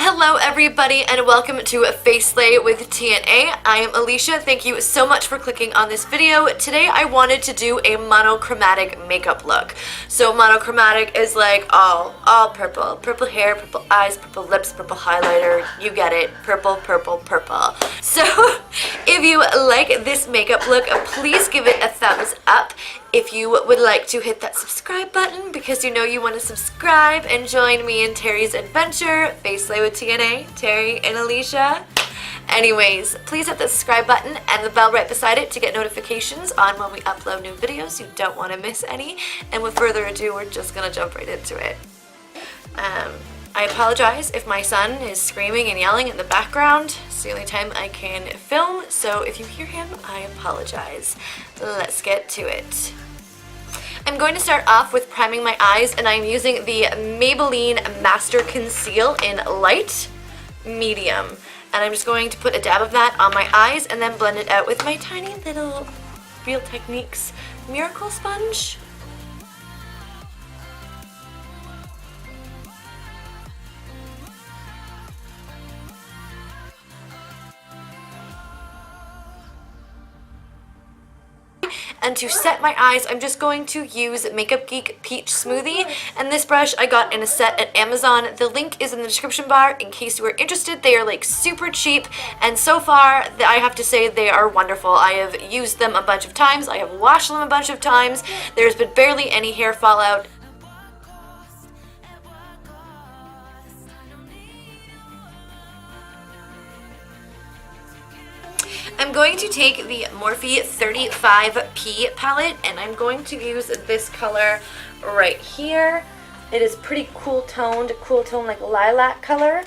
Hello everybody and welcome to FaceSlayWithT&A. I am Alicia. Thank you so much for clicking on this video. Today I wanted to do a monochromatic makeup look. So monochromatic is like all purple. Purple hair, purple eyes, purple lips, purple highlighter. You get it. Purple, purple, purple. So if you like this makeup look, please give it a thumbs up. If you would like to hit that subscribe button because you know you want to subscribe and join me in Terry's adventure, FaceSlayWithT&A, Terry and Alicia. Anyways, please hit the subscribe button and the bell right beside it to get notifications on when we upload new videos. You don't want to miss any. And with further ado, we're just going to jump right into it. I apologize if my son is screaming and yelling in the background. It's the only time I can film, so if you hear him, I apologize. Let's get to it. I'm going to start off with priming my eyes, and I'm using the Maybelline Master Conceal in Light Medium. And I'm just going to put a dab of that on my eyes and then blend it out with my tiny little Real Techniques Miracle Sponge. And to set my eyes, I'm just going to use Makeup Geek Peach Smoothie. And this brush I got in a set at Amazon. The link is in the description bar in case you are interested. They are like super cheap. And so far, I have to say they are wonderful. I have used them a bunch of times. I have washed them a bunch of times. There's been barely any hair fallout. I'm going to take the Morphe 35P palette and I'm going to use this color right here. It is pretty cool tone like lilac color.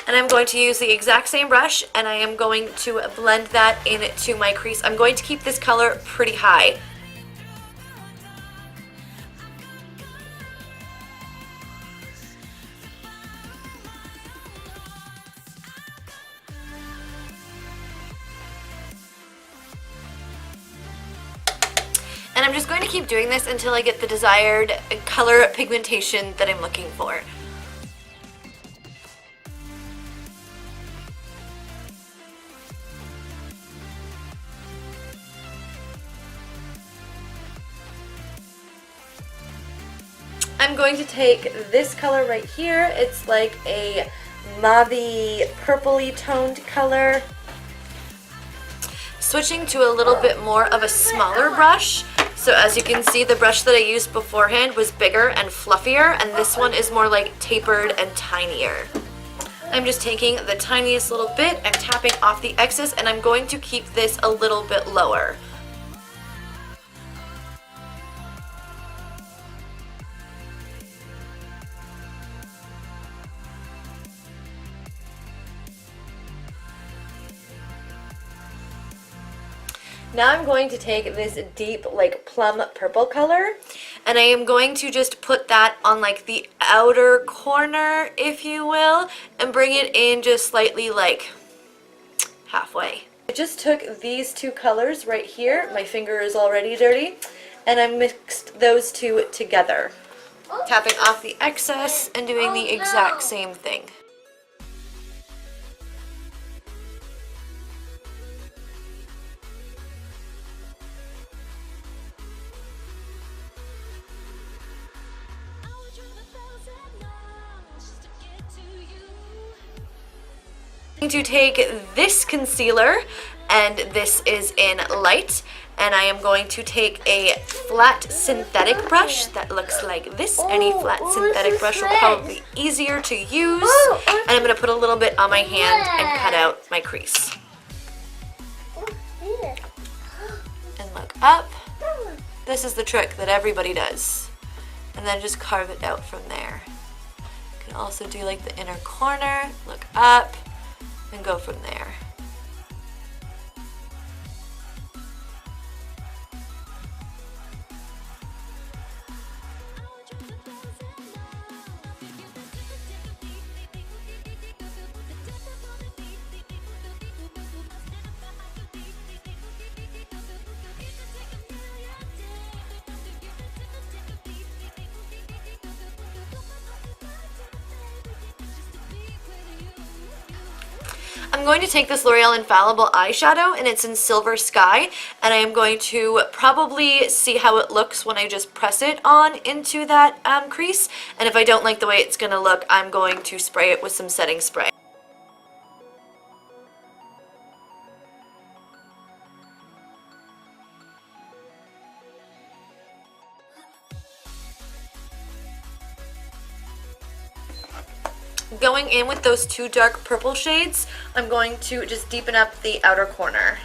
And I'm going to use the exact same brush and I am going to blend that into my crease. I'm going to keep this color pretty high. And I'm just going to keep doing this until I get the desired color pigmentation that I'm looking for. I'm going to take this color right here. It's like a mauvey purpley toned color. Switching to a little bit more of a smaller brush. So as you can see, the brush that I used beforehand was bigger and fluffier, and this one is more like tapered and tinier. I'm just taking the tiniest little bit and tapping off the excess, and I'm going to keep this a little bit lower. Now I'm going to take this deep, like plum purple color, and I am going to just put that on like the outer corner, if you will, and bring it in just slightly like halfway. I just took these two colors right here, my finger is already dirty, and I mixed those two together, tapping off the excess and doing the exact same thing. To take this concealer, and this is in Light, and I am going to take a flat synthetic brush that looks like this. Any flat synthetic brush will probably be easier to use, and I'm going to put a little bit on my hand and cut out my crease. And look up. This is the trick that everybody does, and then just carve it out from there. You can also do like the inner corner, look up, and go from there. I'm going to take this L'Oreal Infallible eyeshadow, and it's in Silver Sky, and I am going to probably see how it looks when I just press it on into that crease, and if I don't like the way it's going to look, I'm going to spray it with some setting spray. Going in with those two dark purple shades, I'm going to just deepen up the outer corner.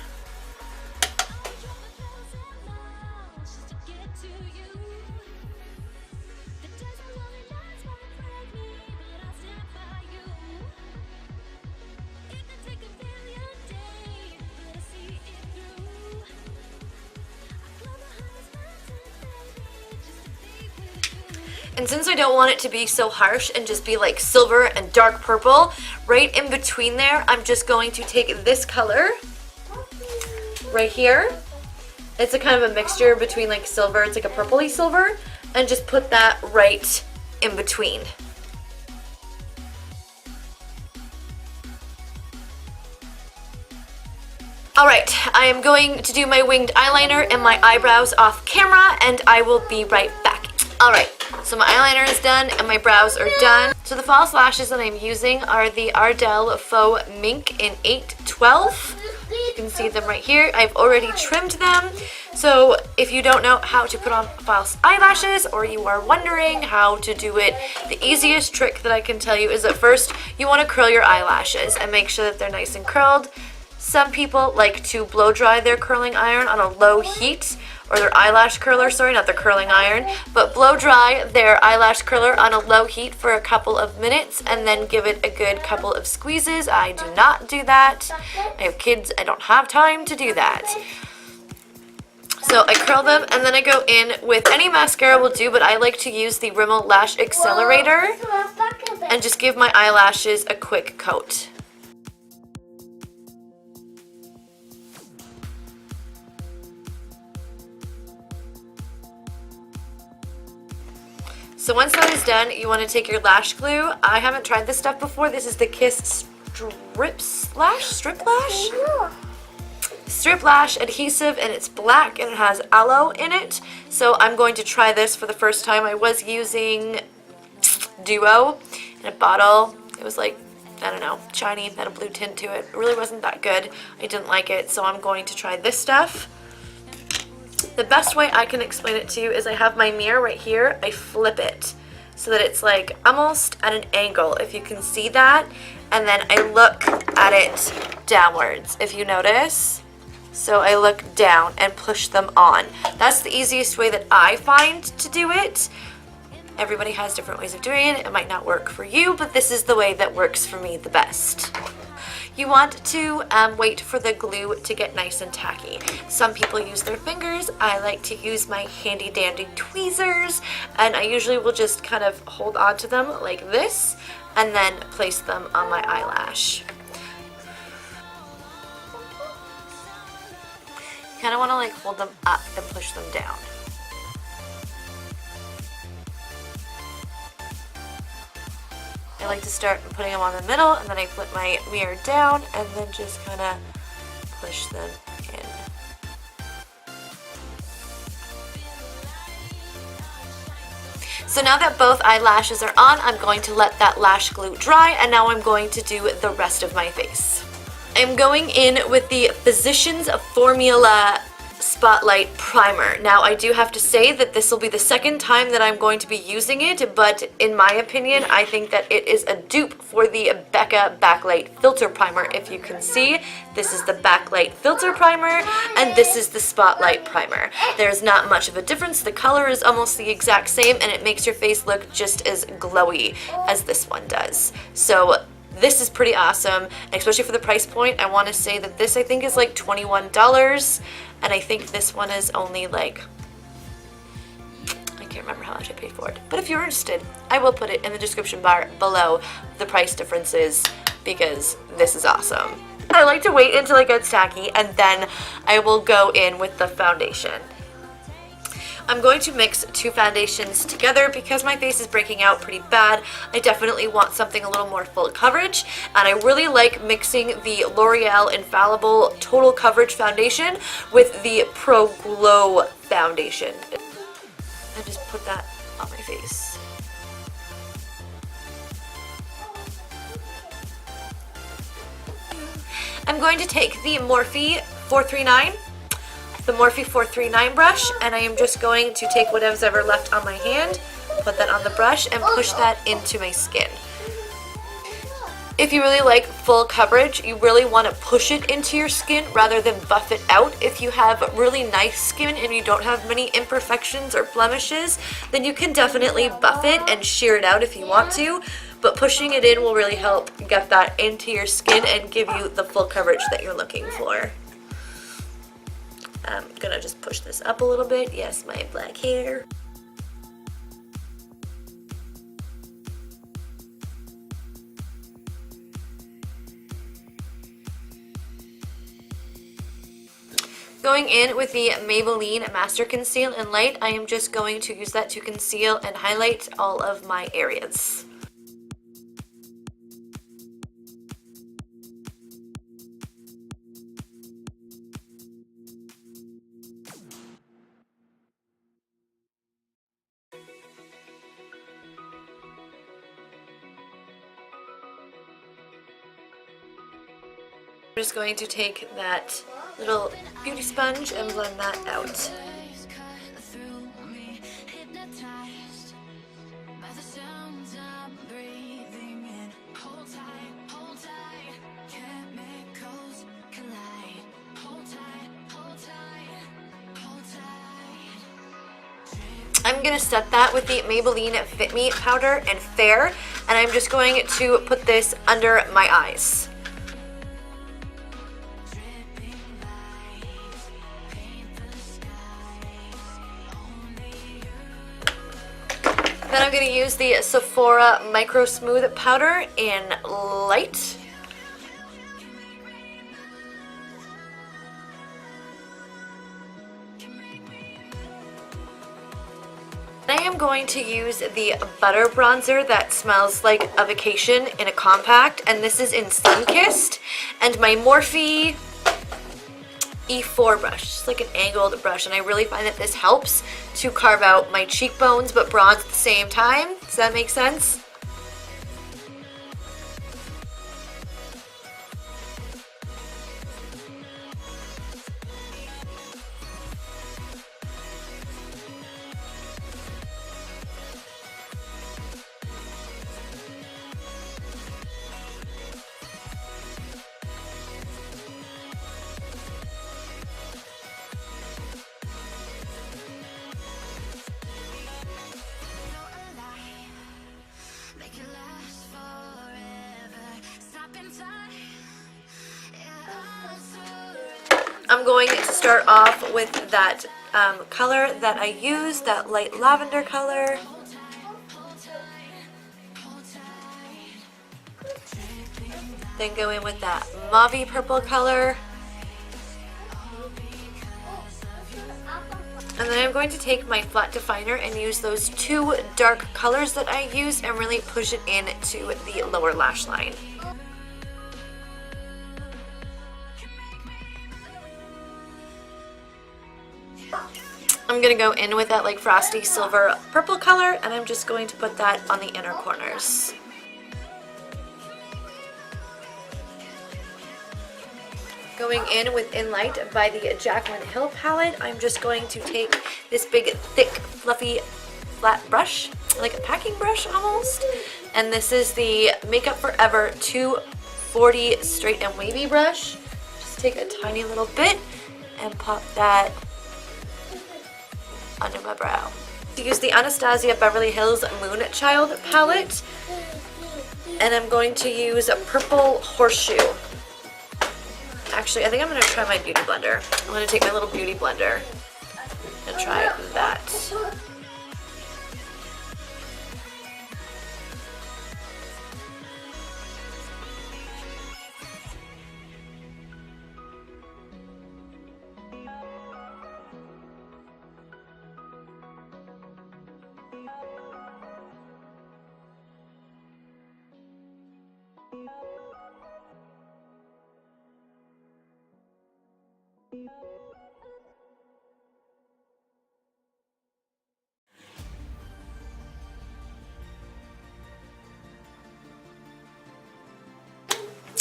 And since I don't want it to be so harsh and just be like silver and dark purple, right in between there, I'm just going to take this color right here. It's a kind of a mixture between like silver, it's like a purpley silver, and just put that right in between. Alright, I am going to do my winged eyeliner and my eyebrows off camera, and I will be right back. Alright, so my eyeliner is done and my brows are done. So the false lashes that I'm using are the Ardell Faux Mink in 812. You can see them right here. I've already trimmed them. So if you don't know how to put on false eyelashes, or you are wondering how to do it, the easiest trick that I can tell you is that first you want to curl your eyelashes and make sure that they're nice and curled. Some people like to blow dry their curling iron on a low heat, or their eyelash curler, sorry, not their curling iron, but blow dry their eyelash curler on a low heat for a couple of minutes and then give it a good couple of squeezes. I do not do that. I have kids, I don't have time to do that. So I curl them and then I go in with any mascara will do, but I like to use the Rimmel Lash Accelerator and just give my eyelashes a quick coat. So once that is done, you want to take your lash glue. I haven't tried this stuff before. This is the Kiss Strip Lash adhesive, and it's black and it has aloe in it. So I'm going to try this for the first time. I was using Duo in a bottle. It was like, I don't know, shiny, had a blue tint to it. It really wasn't that good. I didn't like it, so I'm going to try this stuff. The best way I can explain it to you is I have my mirror right here. I flip it so that it's like almost at an angle, if you can see that, and then I look at it downwards, if you notice. So I look down and push them on. That's the easiest way that I find to do it. Everybody has different ways of doing it. It might not work for you, but this is the way that works for me the best. You want to wait for the glue to get nice and tacky. Some people use their fingers. I like to use my handy dandy tweezers, and I usually will just kind of hold on to them like this and then place them on my eyelash. You kind of want to like hold them up and push them down. I like to start putting them on the middle, and then I flip my mirror down and then just kind of push them in. So now that both eyelashes are on, I'm going to let that lash glue dry, and now I'm going to do the rest of my face. I'm going in with the Physicians Formula Spotlight Primer. Now I do have to say that this will be the second time that I'm going to be using it, but in my opinion I think that it is a dupe for the Becca Backlight Filter Primer. If you can see, this is the Backlight Filter Primer and this is the Spotlight Primer. There's not much of a difference. The color is almost the exact same and it makes your face look just as glowy as this one does. So this is pretty awesome, especially for the price point. I want to say that this I think is like $21, and I think this one is only like, I can't remember how much I paid for it. But if you're interested, I will put it in the description bar below the price differences because this is awesome. I like to wait until it gets tacky and then I will go in with the foundation. I'm going to mix two foundations together because my face is breaking out pretty bad. I definitely want something a little more full coverage, and I really like mixing the L'Oreal Infallible Total Coverage Foundation with the Pro Glow Foundation. I just put that on my face. I'm going to take the Morphe 439. The Morphe 439 brush, and I am just going to take whatever's ever left on my hand, put that on the brush, and push that into my skin. If you really like full coverage, you really want to push it into your skin rather than buff it out. If you have really nice skin and you don't have many imperfections or blemishes, then you can definitely buff it and shear it out if you want to, but pushing it in will really help get that into your skin and give you the full coverage that you're looking for. I'm gonna just push this up a little bit. Yes, my black hair. Going in with the Maybelline Master Conceal and Light, I am just going to use that to conceal and highlight all of my areas. I'm just going to take that little beauty sponge and blend that out. I'm going to set that with the Maybelline Fit Me powder and Fair, and I'm just going to put this under my eyes. Then I'm going to use the Sephora Micro Smooth powder in Light. I am going to use the Butter Bronzer that smells like a vacation in a compact, and this is in Sunkissed, and my Morphe E4 brush. It's like an angled brush, and I really find that this helps to carve out my cheekbones but bronze at the same time. Does that make sense? I'm going to start off with that color that I use, that light lavender color. Then go in with that mauve purple color. And then I'm going to take my flat definer and use those two dark colors that I used and really push it into the lower lash line. I'm going to go in with that like frosty silver purple color, and I'm just going to put that on the inner corners. Going in with Enlight by the Jaclyn Hill palette, I'm just going to take this big, thick, fluffy, flat brush, like a packing brush almost. And this is the Makeup Forever 240 Straight and Wavy brush. Just take a tiny little bit and pop that under my brow. To use the Anastasia Beverly Hills Moonchild palette, and I'm going to use a purple Horseshoe. Actually, I think I'm going to try my beauty blender. I'm going to take my little beauty blender and try that.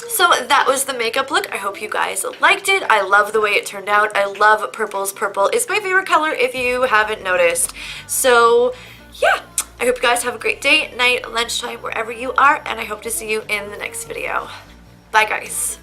So that was the makeup look. I hope you guys liked it. I love the way it turned out. I love purples. Purple is my favorite color if you haven't noticed. So yeah, I hope you guys have a great day, night, lunchtime, wherever you are, and I hope to see you in the next video. Bye guys.